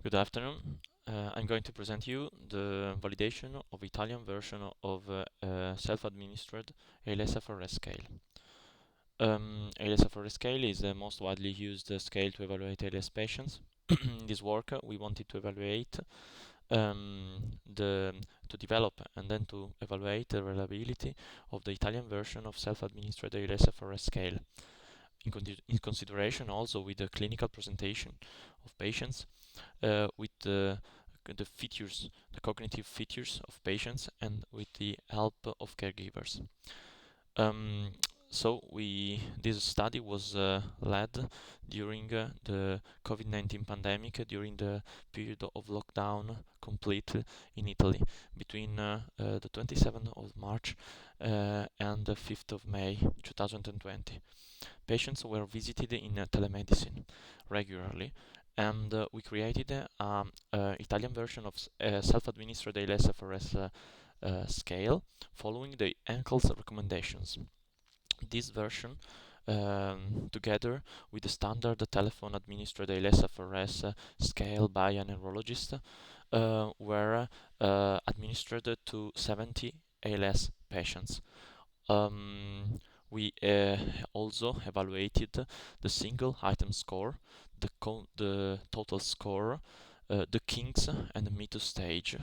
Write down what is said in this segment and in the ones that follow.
Good afternoon. I'm going to present you the validation of Italian version of self-administered ALS-FRS scale. ALS-FRS scale is the most widely used scale to evaluate ALS patients. In this work, we wanted to evaluate to develop and then to evaluate the reliability of the Italian version of self-administered ALS-FRS scale. In consideration also with the clinical presentation of patients with the features, the cognitive features of patients, and with the help of caregivers. Um, this study was led during the COVID-19 pandemic, during the period of lockdown complete in Italy, between the 27th of March and the 5th of May 2020. Patients were visited in telemedicine regularly, and we created an Italian version of self-administered ALS-FRS scale following the ENCALS recommendations. This version, together with the standard telephone administered ALS-FRS scale by a neurologist, were administered to 70 ALS patients. We also evaluated the single item score, the total score, the kinks, and the Meatus stage.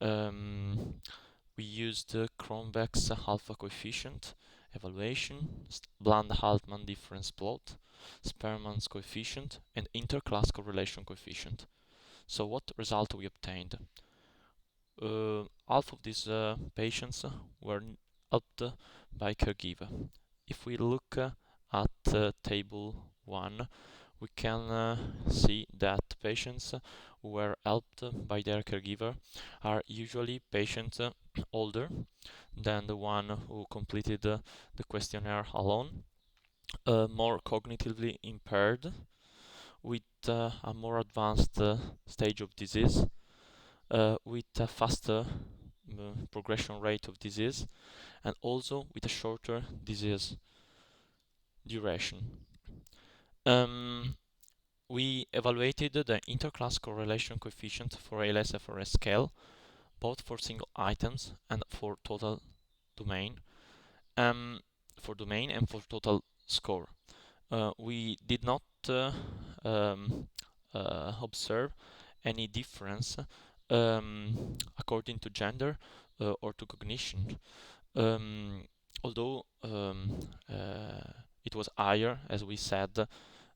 We used Cronbach's alpha coefficient evaluation, Bland-Altman difference plot, Spearman's coefficient, and interclass correlation coefficient. So what result we obtained? Half of these patients were helped by caregiver. If we look at table 1, we can see that patients who were helped by their caregiver are usually patients older than the one who completed the questionnaire alone, more cognitively impaired, with a more advanced stage of disease, with a faster progression rate of disease, and also with a shorter disease duration. We evaluated the interclass correlation coefficient for ALS-FRS scale, both for single items and for total domain, and for total score. We did not observe any difference according to gender or to cognition, although it was higher, as we said,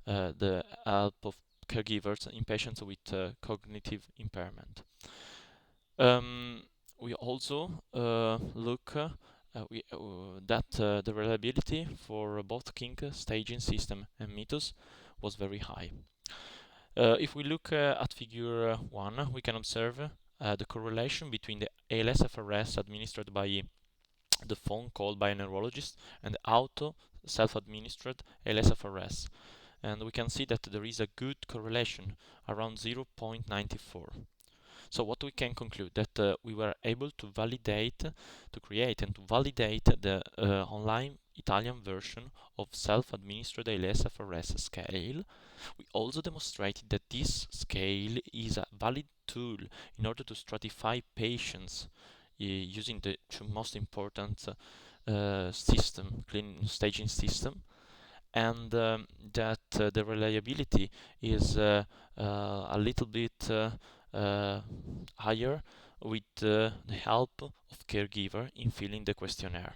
the help of caregivers in patients with cognitive impairment. We also look that the reliability for both kink staging system and Meatus was very high. If we look at figure 1, we can observe the correlation between the ALS-FRS administered by the phone called by a neurologist and the auto self-administered ALS-FRS. And we can see that there is a good correlation around 0.94. So what we can conclude that we were able to create and to validate the online Italian version of self-administered ALS-FRS scale. We also demonstrated that this scale is a valid tool in order to stratify patients using the two most important staging system, and that the reliability is a little bit higher with the help of caregiver in filling the questionnaire.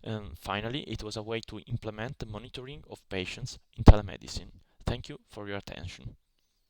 And finally, it was a way to implement the monitoring of patients in telemedicine. Thank you for your attention.